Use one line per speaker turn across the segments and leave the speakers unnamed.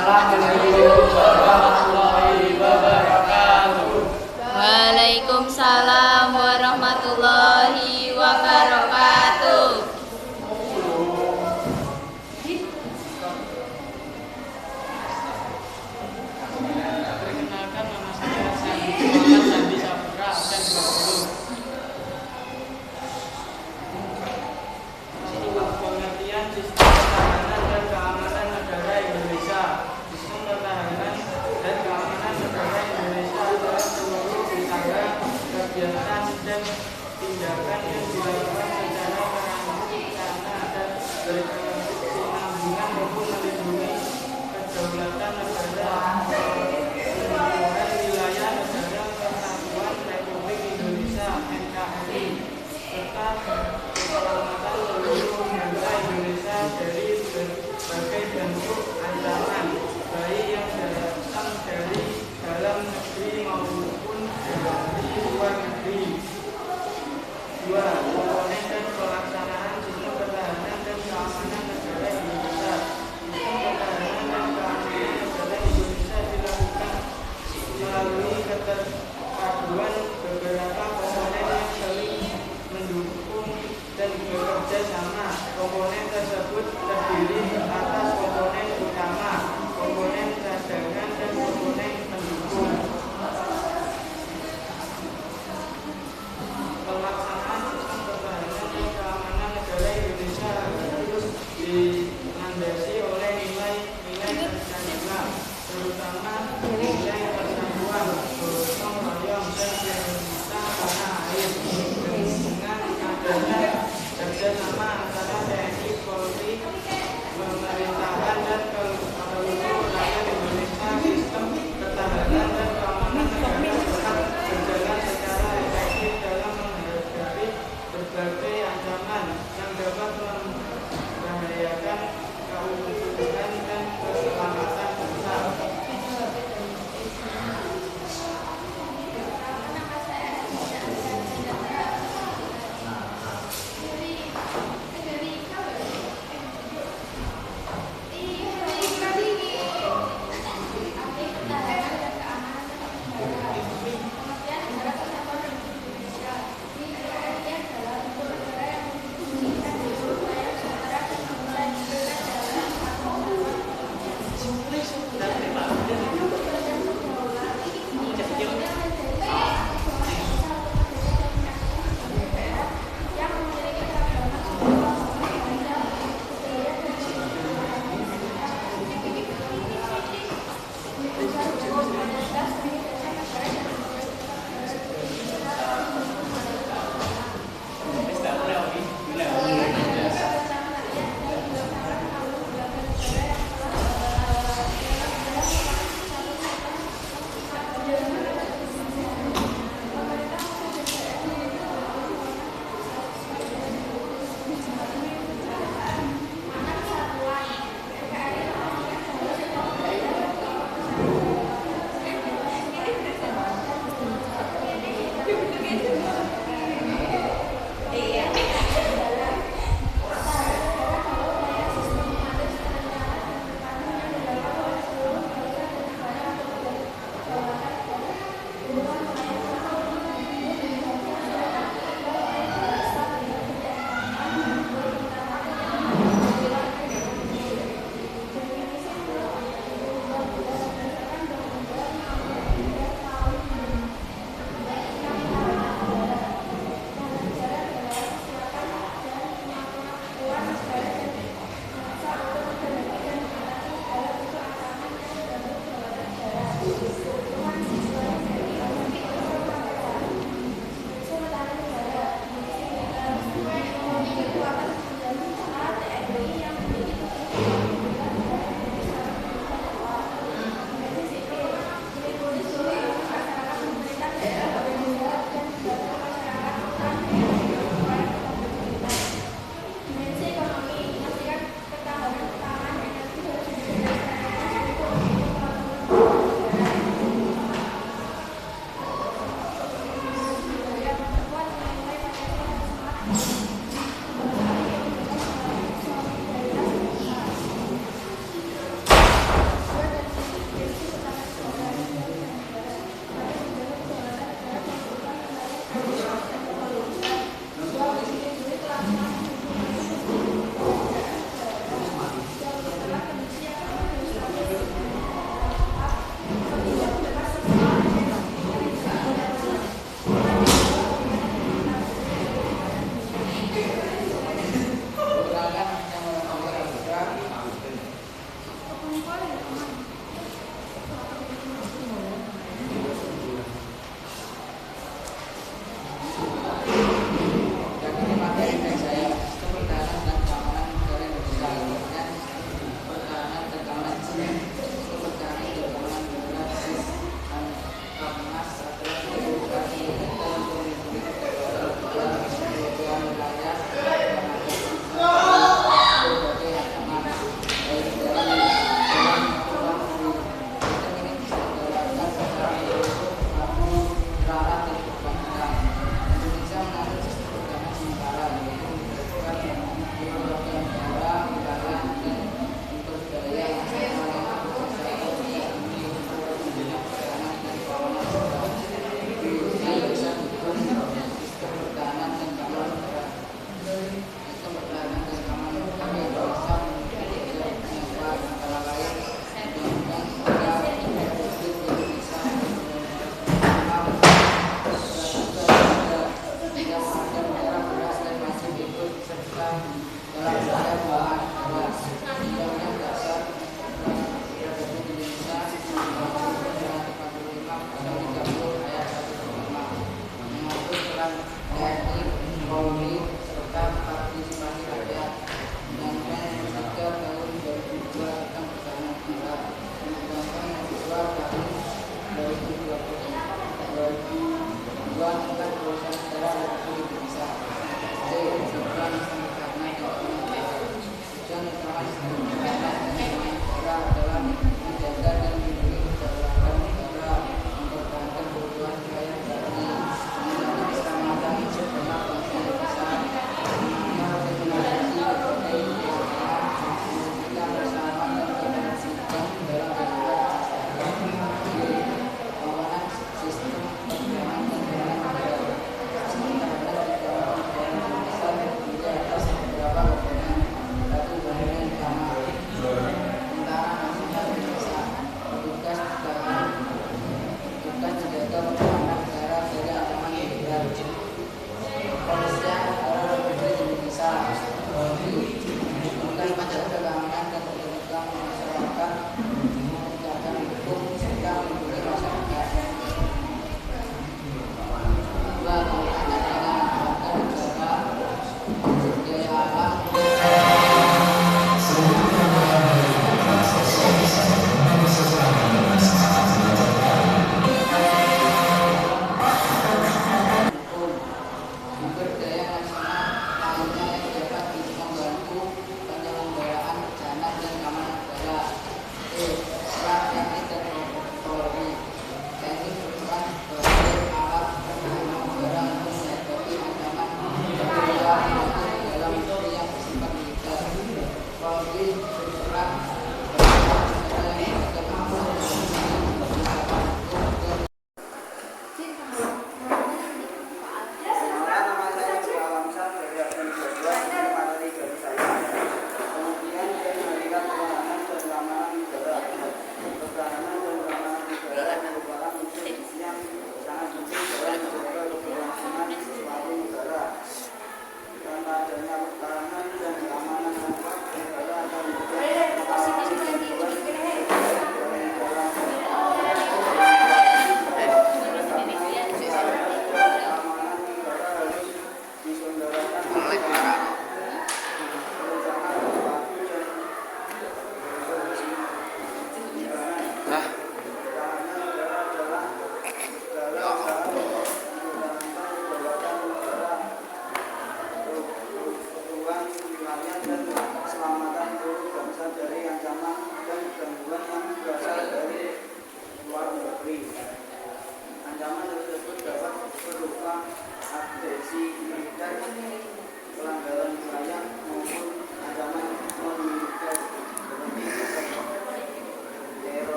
Assalamualaikum warahmatullahi wabarakatuh.
Waalaikumsalam warahmatullahi wabarakatuh.
Perkenalkan, nama saya Sandi Saputra, absen 20. Pengertian sistem pertahanan dan keamanan negara Indonesia. Sistem pertahanan dan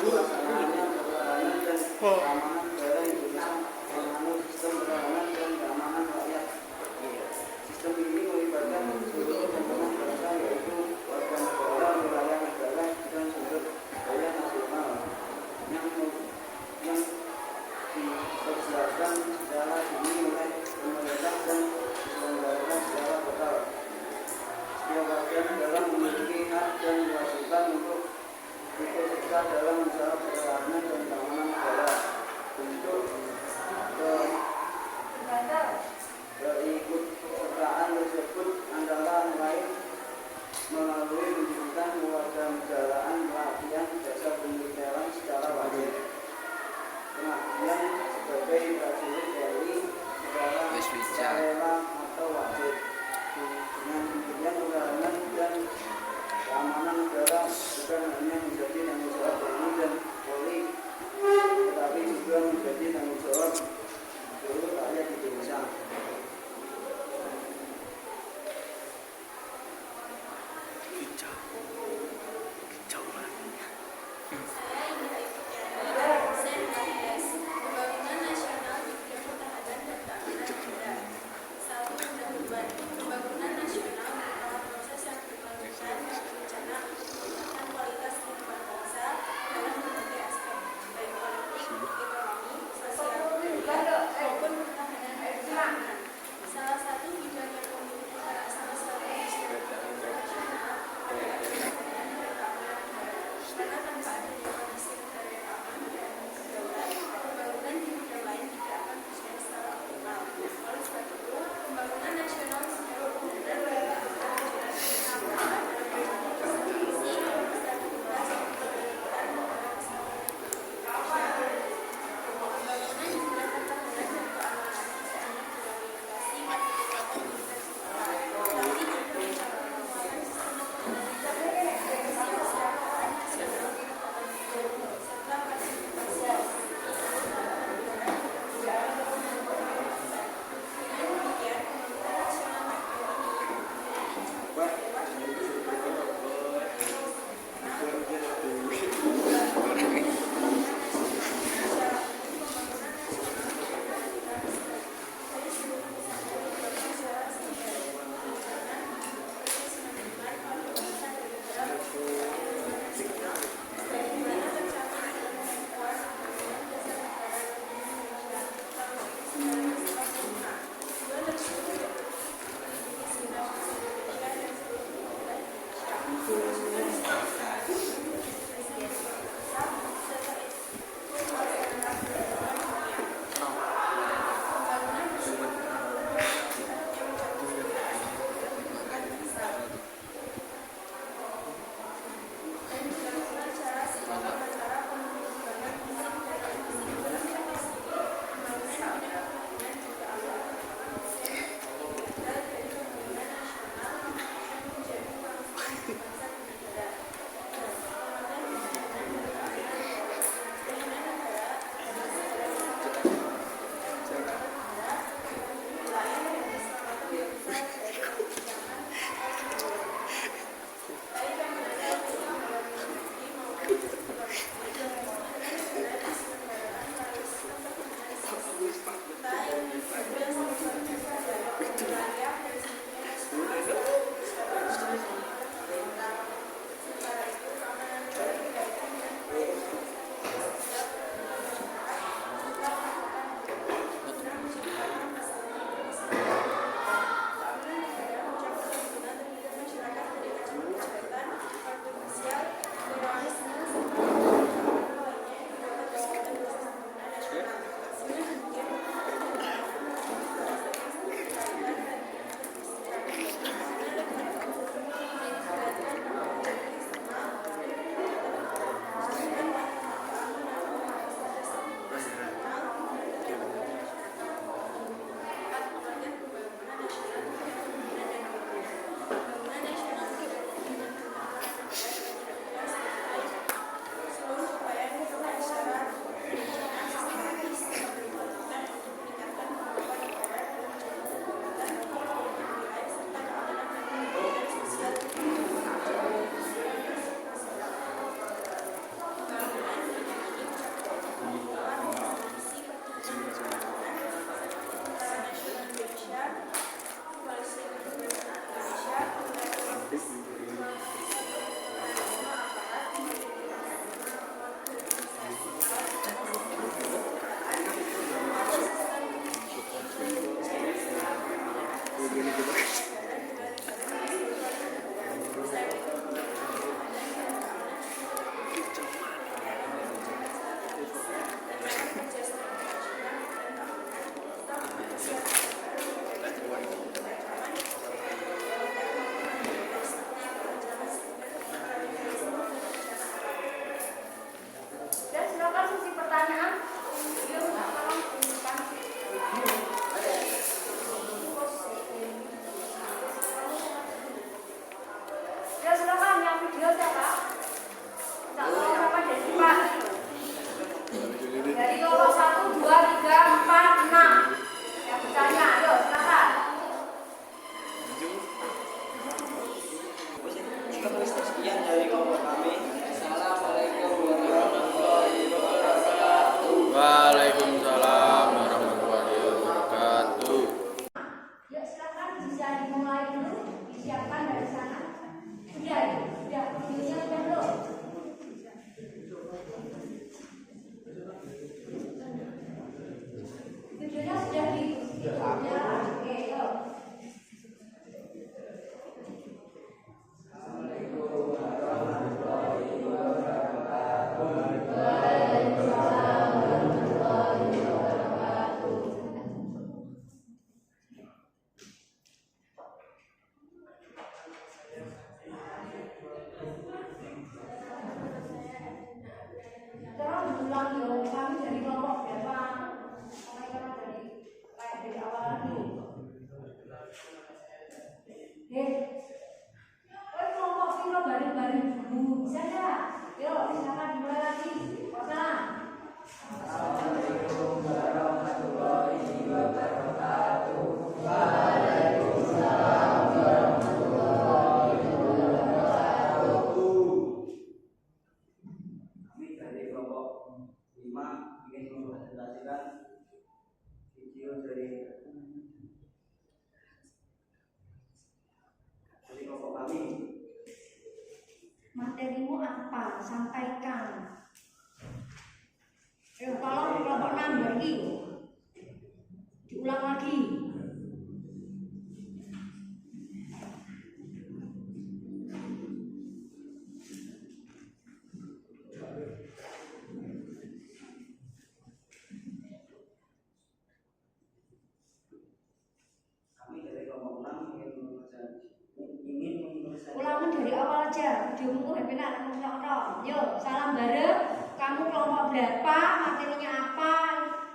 pelaksanaannya pertahanan dan keamanan negara Indonesia menganut sistem pertahanan dan keamanan rakyat. Sistem ini melibatkan seluruh komponen bangsa yaitu warga negara, wilayah negara, dan sumber daya nasional yang dipersiapkan secara dini oleh pemerintah dan diselenggarakan secara total. Setiap warga negara memiliki hak dan kewajiban untuk ikut serta dalam usaha pertahanan dan keamanan negara. Untuk keikutsertaan tersebut antara lain melalui pendidikan kewarganegaraan, pelatihan jasa pemiliteran secara wajib, pengabdian sebagai prajurit TNI secara rela atau wajib. Dengan demikian pertahanan dan keamanan negara bukan hanya menjadi tanggung jawab TNI dan Polri, tetapi juga menjadi tanggung jawab seluruh rakyat Indonesia.
Pembangunan nasional di bidang pertahanan dan keamanan negara. 1. Pembangunan nasional merupakan proses yang berkelanjutan dan berencana untuk meningkatkan kualitas kehidupan bangsa dalam berbagai aspek, baik politik, ekonomi, sosial, budaya, maupun pertahanan dan keamanan. Salah satu bidang yang memiliki peran sangat strategis dalam pembangunan nasional adalah pertahanan dan keamanan negara. Karena tanpa adanya kondisi negara yang aman dan berdaulat, pembangunan di bidang lain tidak akan berjalan secara optimal. Oleh sebab itu, pembangunan nasional secara benar-benar dilakukan dengan aman dalam menjaga konsistensi, stabilitas, dan kedaulatan negara kesatuan Republik Indonesia. Pembangunan di bidang pertahanan dan keamanan tidak hanya diorientasi pada kekuatan militer semata, tetapi juga mencapai penguatan sistem pertahanan negara, kesiapsiagaan nasional,
Terus diulang yo, kami dari kelompok berapa? Mulai dari awal lagi. Kelompok piro bareng-bareng dulu, bisa nggak? Yuk, silakan dimulai lagi. Wassalam. Assalamualaikum warahmatullahi wabarakatuh. Waalaikumsalam warahmatullahi wabarakatuh.
Kami dari kelompok 5 ingin mempresentasikan video dari kelompok kami.
Materimu apa? Sampaikan. Kalau kelompok 6 lagi, diulang lagi.
Kami dari kelompok 6 ingin mempresentasikan.
Ulangi dari awal aja. Videomu benar kamu. Yuk, salam bareng. Kamu kelompok berapa? Materinya apa?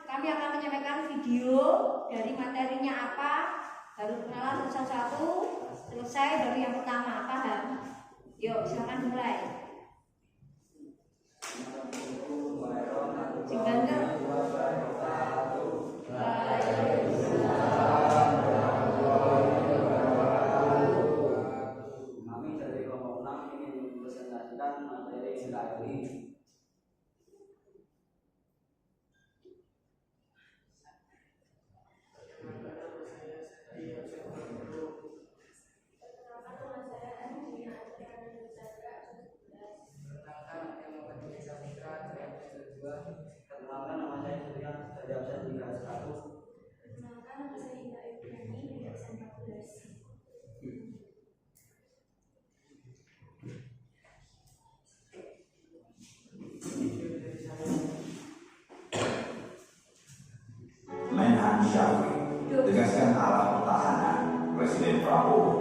Kami akan menyampaikan video dari materinya apa. Baru kenalan satu-satu. Selesai baru yang pertama. Paham? Yuk, silakan mulai. Jenggangan.
Kami dari kelompok 6 ingin mempresentasikan materi ini. Perkenalkan, nama saya Surya dari absen 301.
Perkenalkan, nama saya Indah Ibrani dari absen 14.
Menhan Syafri tegaskan arah pertahanan Presiden Prabowo.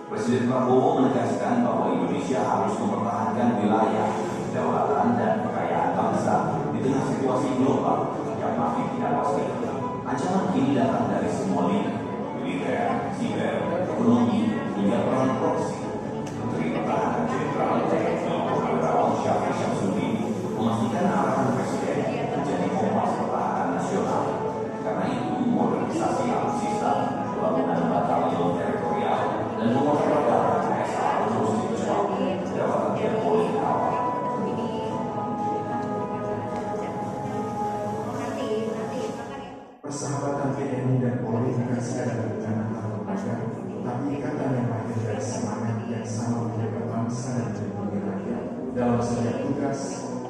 Presiden Prabowo menegaskan bahwa Indonesia harus mempertahankan wilayah, kedaulatan dan kekayaan bangsa di tengah situasi global yang makin tidak pasti. Ancaman kini datang dari semua lini, militer, siber, ekonomi, hingga peran proksi. Menteri Pertahanan Jenderal TNI Purnawirawan Syafri Syamsuddin memastikan arahan Presiden menjadi kompas pertahanan nasional. Karena itu, modernisasi alutsista, pembangunan batalion teritorial, dan penguatan darat KSA terus dipercepat dapat menjadi politik awal.
Persahabatan TNI dan Polri bukan sekadar hubungan antar lembaga, tapi ikatan yang lahir dari semangat yang sama menjaga bangsa dan melindungi rakyat. Dalam setiap tugas,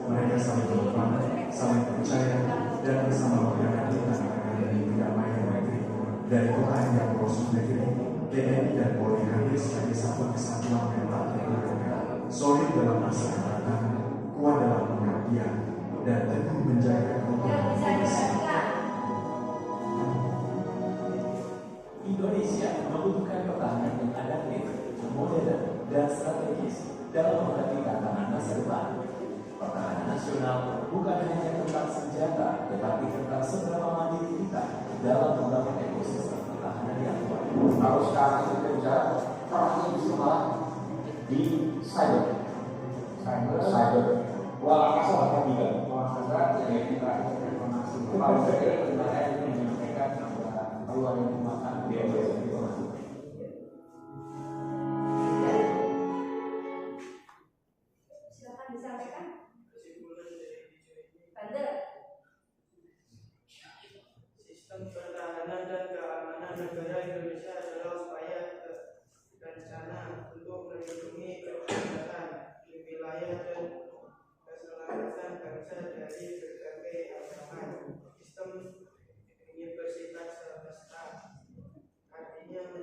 mereka saling berperan, saling percaya, dan bersama menghadapi tantangan demi kedamaian negeri. Dari orang yang merosot negeri, TNI dan Polri hadir sebagai satu kesatuan yang tak tergoyahkan, solid dalam masa hambatan, kuat dalam pengabdian, dan teguh menjaga keutuhan Indonesia.
Indonesia membutuhkan pertahanan yang adaptif, modern, dan strategis dalam menghadapi tantangan masa depan. Pertahanan nasional bukan hanya tentang senjata, tetapi tentang seberapa mandiri kita dalam membangun ekosistem pertahanan yang kuat.
Kalau sekarang itu kerja, perangnya bisa malah di cyber. Luar angkasa bahkan tidak. Luar angkasa yang kita informasi. Kalau saya menyampaikan peluang yang dimakan di informasi.
Silakan disampaikan.
Kesimpulan dari video ini,
Bandel.
sistem pertahanan dan keamanan negara Indonesia adalah upaya berencana untuk melindungi kedaulatan di wilayah dan keselamatan bangsa dari berbagai ancaman. Sistem universitas semesta artinya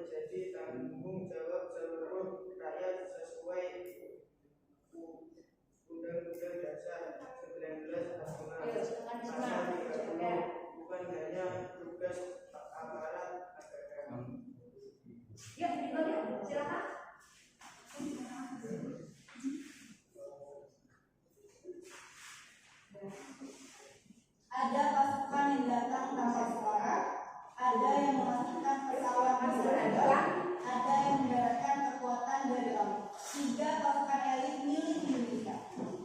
Ada pasukan yang datang tanpa suara, ada yang memastikan pesawat mendarat, ada yang mendaratkan kekuatan dari laut. 3 pasukan elit milik Indonesia.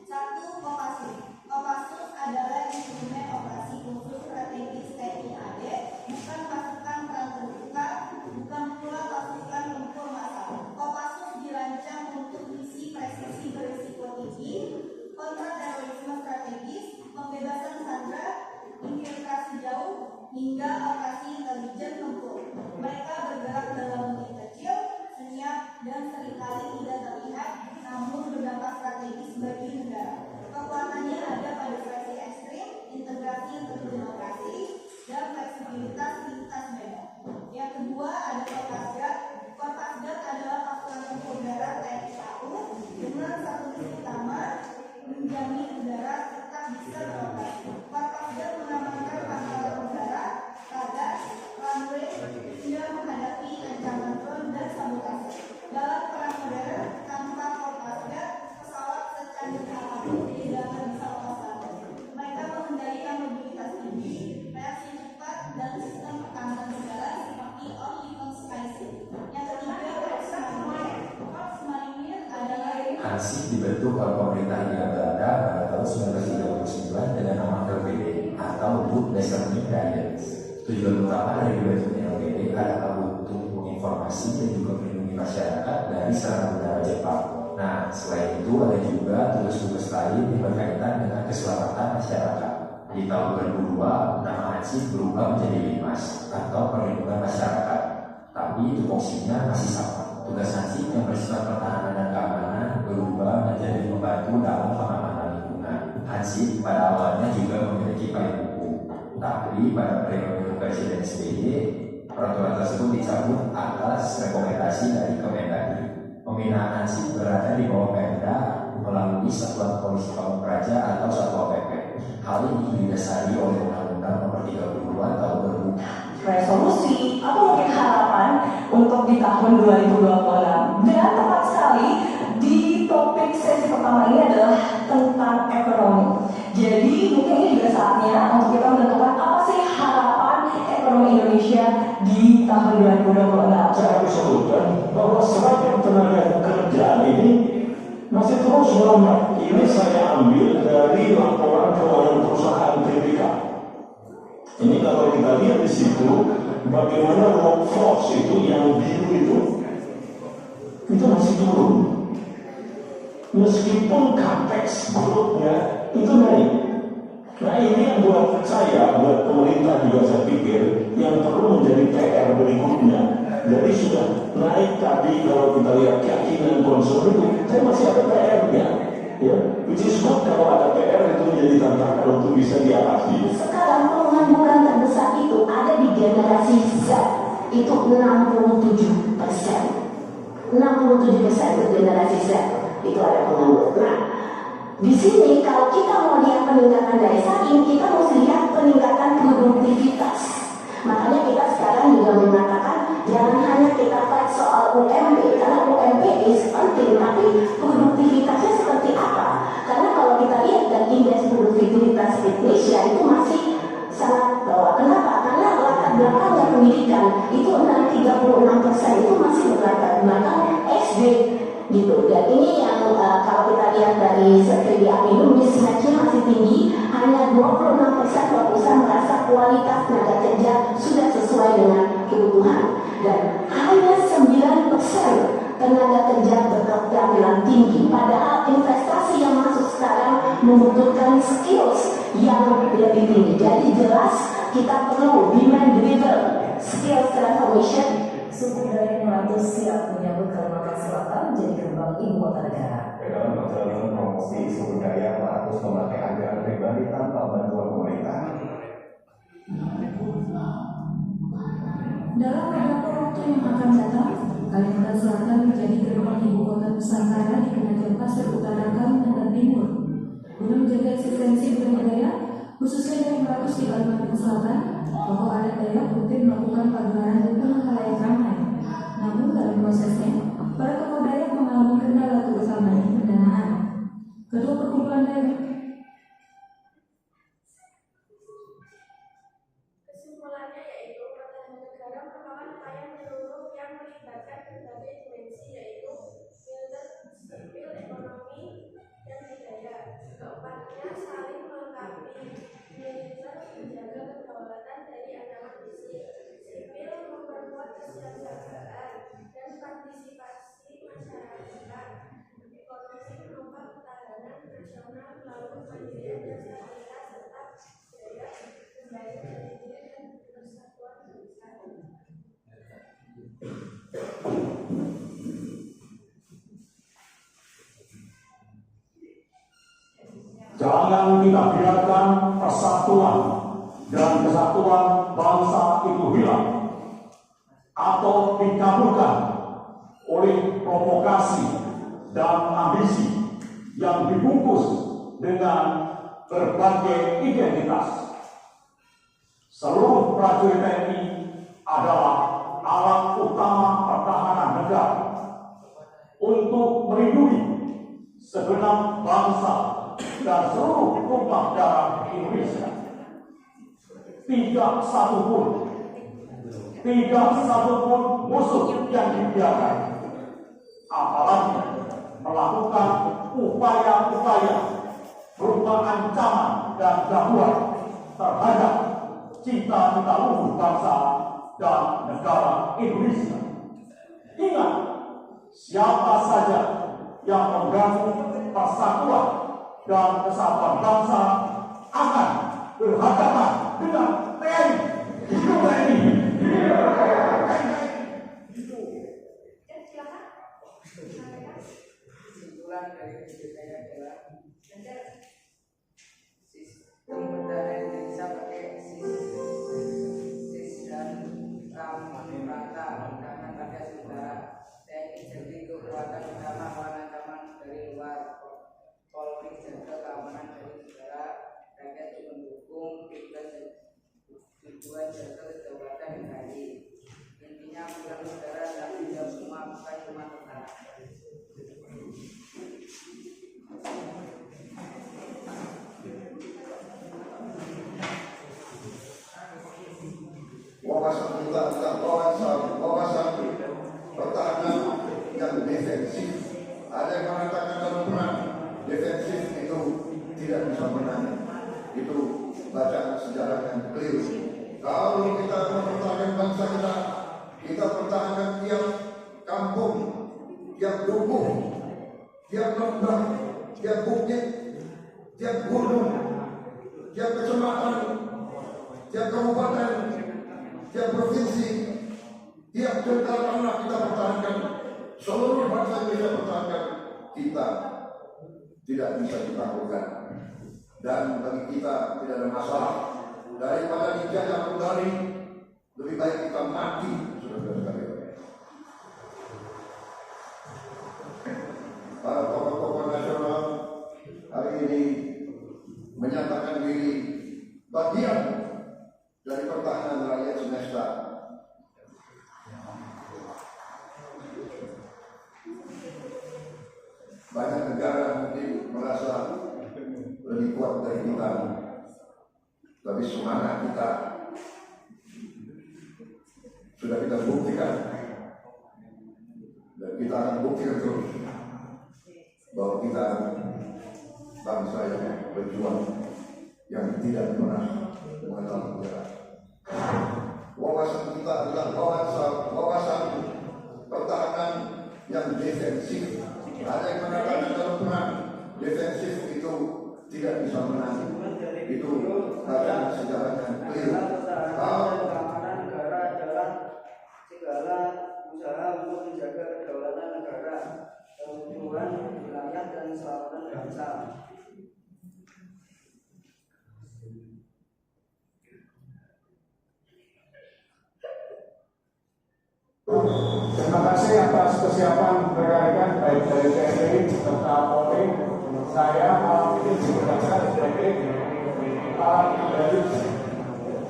1. Kopassus. Kopassus adalah instrumen operasi khusus strategis TNI AD, bukan pasukan perang terbuka, bukan pula pasukan tempur massal. Kopassus dirancang untuk misi presisi berisiko tinggi, kontraterorisme strategis, pembebasan sandera, infiltrasi jauh, hingga operasi intelijen tempur. Mereka bergerak dalam unit kecil, senyap, dan seringkali tidak terlihat, namun berdampak strategis bagi negara. Kekuatannya ada pada seleksi ekstrim, integrasi intelijen operasi, dan fleksibilitas lintas medan. Yang kedua ada Kopasgat. Kopasgat adalah pasukan tempur darat TNI AU dengan satu misi utama, menjamin udara tetap bisa beroperasi. Kopasgat mengamankan pangkalan udara, radar, runway, hingga menghadapi ancaman drone dan sabotase. Dalam perang modern, tanpa Kopasgat, pesawat secanggih apapun tidak akan bisa lepas landas. Mereka mengendalikan mobilitas tinggi, reaksi cepat, dan sistem pertahanan udara seperti Orlikon Sky Shield. Yang ketiga, Korps Marinir adalah
ANSI dibentuk oleh pemerintah Hindia Belanda pada tahun 1939 dengan nama LPD atau Group Designated Guidance. Tujuan utama dari dibentuknya LPD adalah untuk menginformasi dan juga melindungi masyarakat dari serangan udara Jepang. Nah, selain itu ada juga tugas-tugas lain yang berkaitan dengan keselamatan masyarakat. Di tahun 2002, nama ANSI berubah menjadi LIMAS atau Perlindungan Masyarakat. Tapi tupoksinya masih sama. Tugas ANSI yang bersifat pertahanan dan keamanan berubah menjadi membantu dalam pengamanan lingkungan. ANSI pada awalnya juga memiliki payung hukum, tapi pada periode Presiden SBY, peraturan tersebut dicabut atas rekomendasi dari Kemendagri. Pembinaan ANSI berada di bawah Pemda melalui Satuan Polisi Pamung Praja atau Satpol PP. Hal ini didasari oleh Undang-Undang Nomor 32 Tahun 2000.
Resolusi atau mungkin harapan untuk di tahun 2026. Dan tepat sekali di topik sesi pertama ini adalah tentang ekonomi. Jadi mungkin ini juga saatnya untuk kita menentukan apa sih harapan ekonomi Indonesia di tahun 2026.
Saya harus sebutkan bahwa seragam tenaga kerja ini masih terus melambat. Ini saya ambil dari laporan keuangan perusahaan TBK. Ini kalau kita lihat di situ, bagaimana workforce itu yang biru itu masih turun. Meskipun capex growth-nya itu naik. Nah ini yang buat saya, buat pemerintah juga saya pikir yang perlu menjadi PR berikutnya. Jadi sudah naik tadi kalau kita lihat keyakinan konsumen itu, saya masih ada PR-nya. Ya, which is good kalau ada PR itu menjadi tantangan untuk bisa diatasi.
Sekarang pengangguran terbesar itu ada di generasi Z, itu 67%. 67% itu generasi Z, itu ada pengangguran. Nah, di sini kalau kita mau lihat peningkatan daya saing, kita mesti lihat peningkatan produktivitas. Makanya kita sekarang juga mengatakan jangan hanya kita fight soal UMP, karena UMP is penting, tapi produktivitasnya seperti apa? Karena kalau kita lihat dan indeks produktivitas Indonesia itu masih sangat bawah. Kenapa? Karena latar belakangnya pendidikan itu 36% itu masih berlatar belakang SD gitu. Dan ini yang kalau kita lihat dari survei di Apindo, mismatch-nya masih tinggi. Hanya 26% lulusan merasa kualitas tenaga kerja sudah sesuai dengan kebutuhan, dan hanya 9% tenaga kerja berketerampilan tinggi. Padahal investasi yang masuk sekarang membutuhkan skills yang lebih tinggi. Jadi jelas kita perlu demand driven skills transformation.
Suku Dayak Melayu siap menyambut Kalimantan Selatan menjadi gerbang ibu kota negara.
Dalam perjalanan promosi suku Dayak harus memakai anggaran pribadi tanpa bantuan pemerintah.
Dalam beberapa waktu yang akan datang, Kalimantan Selatan menjadi gerbang ibu kota Nusantara di Penajam Pasir Utara, Kalimantan Timur. Guna menjaga eksistensi budaya, khususnya dari Melayu di Kalimantan Selatan, tokoh adat Dayak rutin melakukan pagelaran di tengah khalayak ramai. Namun dalam prosesnya, para tokoh Dayak mengalami kendala terutama di pendanaan. Ketua Perkumpulan Dayak
kelembagaan dan partisipasi masyarakat. Ekonomi berupa ketahanan nasional melalui mandirian dan stabilitas serta daya kembali dari diri dan persatuan bangsa.
Jangan kita biarkan persatuan dan kesatuan bangsa itu hilang atau dikaburkan oleh provokasi dan ambisi yang dibungkus dengan berbagai identitas. Seluruh prajurit TNI adalah alat utama pertahanan negara untuk melindungi segenap bangsa dan seluruh tumpah darah Indonesia. Tidak satupun musuh yang dibiarkan, apalagi melakukan upaya-upaya berupa ancaman dan gangguan terhadap cita-cita luhur bangsa dan negara Indonesia. Ingat, siapa saja yang mengganggu persatuan dan kesatuan bangsa akan berhadapan dengan TNI. Hidup TNI!
Kesimpulan dari ide saya adalah sistem pertahanan Indonesia pakai sis dan ram rata dan pakai saudara. TNI jadi kekuatan utama melawan ancaman dari luar. Polri jaga keamanan dari negara, rakyat mendukung tujuan jaga kedaulatan negara. Intinya bukan negara tapi tidak semua, bukan cuma tentara.
Wawasan kita tentang wawasan pertahanan yang defensif. Ada yang mengatakan dalam perang defensif itu tidak bisa menang. Itu bacaan sejarah yang keliru. Kalau kita mempertahankan bangsa kita pertahankan tiap kampung, tiap dukuh, tiap lembah, tiap bukit, tiap gunung, tiap kecamatan, tiap kabupaten, tiap provinsi, tiap jengkal tanah kita pertahankan. Seluruh bangsa Indonesia pertahankan, kita tidak bisa ditaklukkan. Dan bagi kita tidak ada masalah. Daripada dijajah kembali, lebih baik kita mati, saudara-saudara sekalian. Para tokoh-tokoh nasional hari ini menyatakan diri bagian dari pertahanan rakyat semesta. Banyak negara mungkin merasa lebih kuat dari kita, tapi semangat kita sudah kita buktikan, dan kita akan buktikan terus bahwa kita bangsa yang berjuang, yang tidak pernah mengenal menyerah. Wawasan kita adalah wawasan pertahanan yang defensif. Ada yang mengatakan dalam perang defensif itu tidak bisa menang. Itu bacaan sejarah yang keliru.
Keamanan negara adalah segala usaha untuk menjaga kedaulatan negara, keutuhan wilayah dan keselamatan bangsa.
Terima kasih atas kesiapan rekan-rekan baik dari TNI serta Polri. Saya malam ini digunakan sebagai alat dari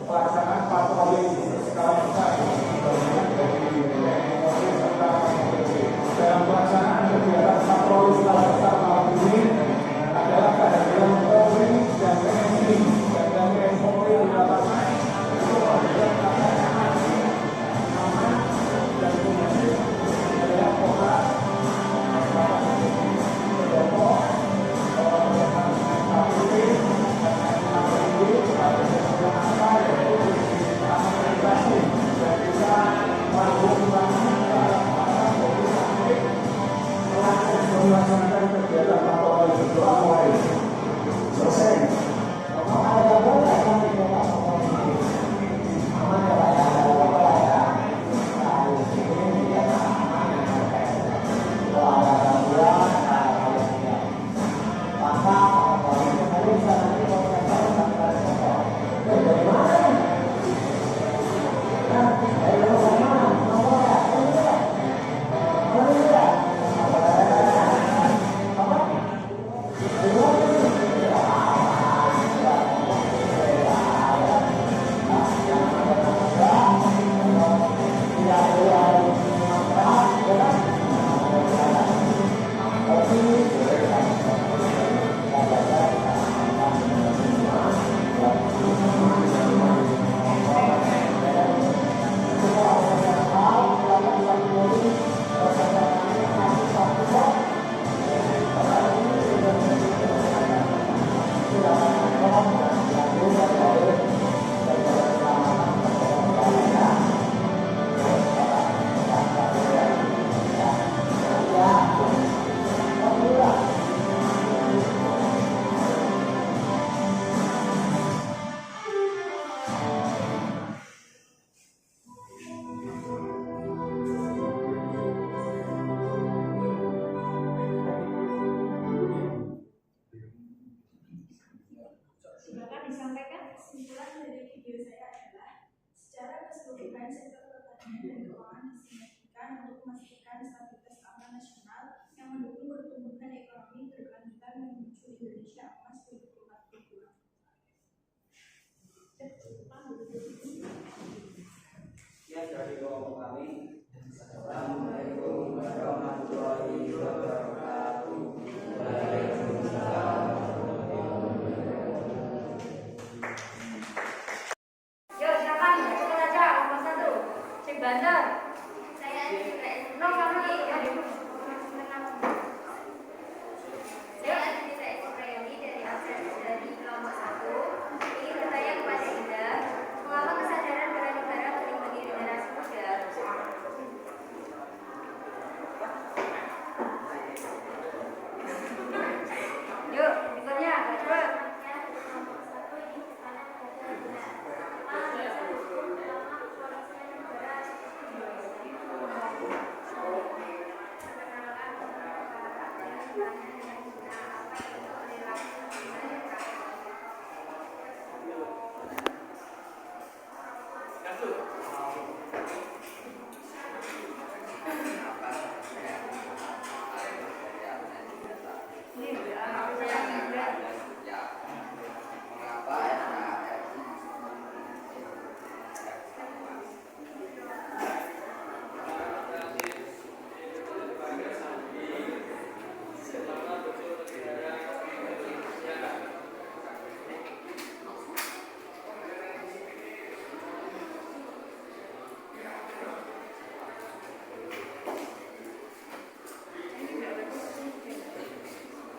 pelaksanaan patroli skala besar dari TNI Polri serta Polri. Dalam pelaksanaan kegiatan patroli skala besar malam ini adalah kehadiran Polri dan TNI dan TNI Polri di lapangan untuk memberikan pelaksanaan aman dan kondusif adalah program pokok APD dan APD pada
disampaikan?
Kesimpulan dari video saya adalah secara keseluruhan sektor pertanian dan keuangan disinergikan untuk memastikan stabilitas keamanan nasional yang mendukung pertumbuhan ekonomi berkelanjutan menuju Indonesia Emas 2045.
Ya, dari kelompok kami. Assalamualaikum warahmatullahi wabarakatuh. Waalaikumsalam.
Yuk silakan, cepat aja nomor 1. Cek banter.
Saya
No, kamu nih.
Saya Adinda Esprayoni dari absen dari kelompok 1 ingin bertanya kepada Indah mengapa kesadaran bela negara penting bagi generasi muda.
Yuk, berikutnya, cepat.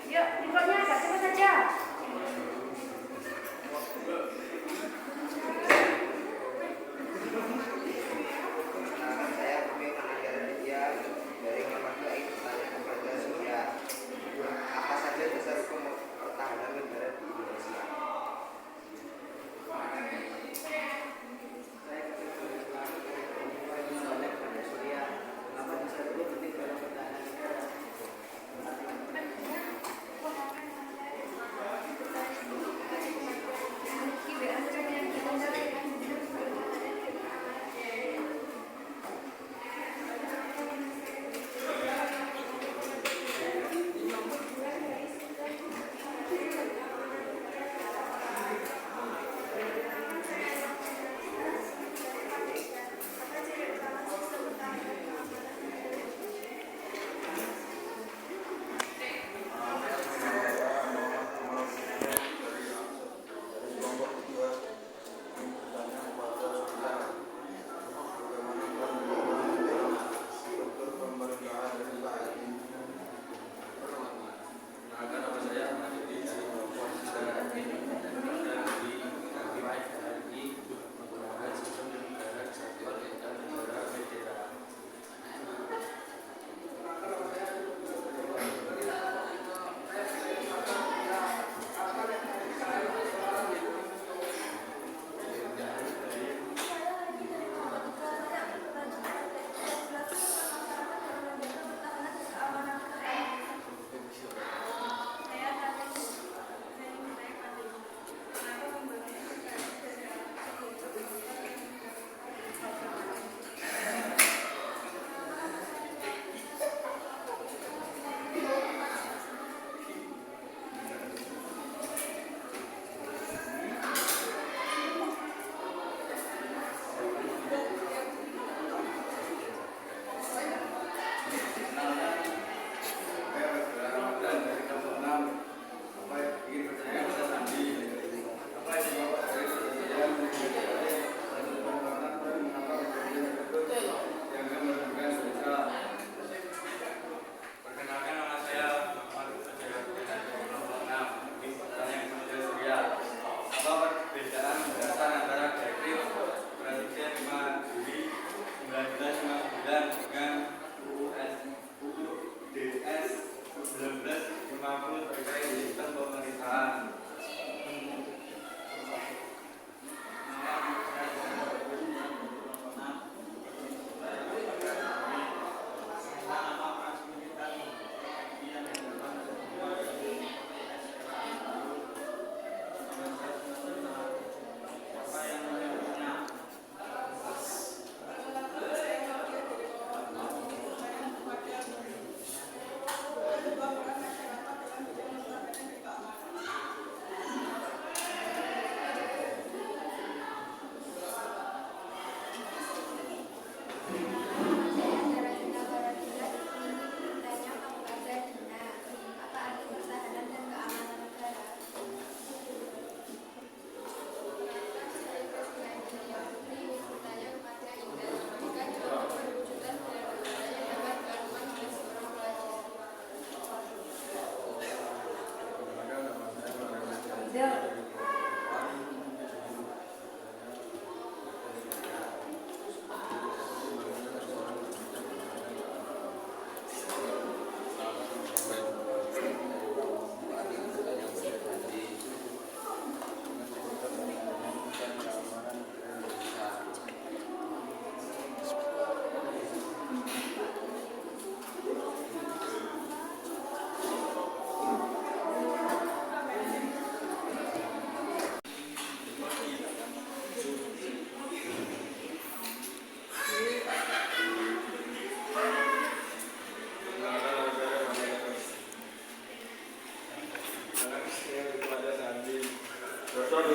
Yuk, berikutnya agak cepat saja.
Saya Bumi Managara Media dari kelompok 2 ingin bertanya kepada Surya, apa saja dasar hukum pertahanan negara di Indonesia? Saya kepada Surya, kenapa dasar hukum penting dalam pertahanan negara?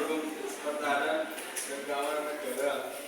hukum pertahanan dan keamanan negara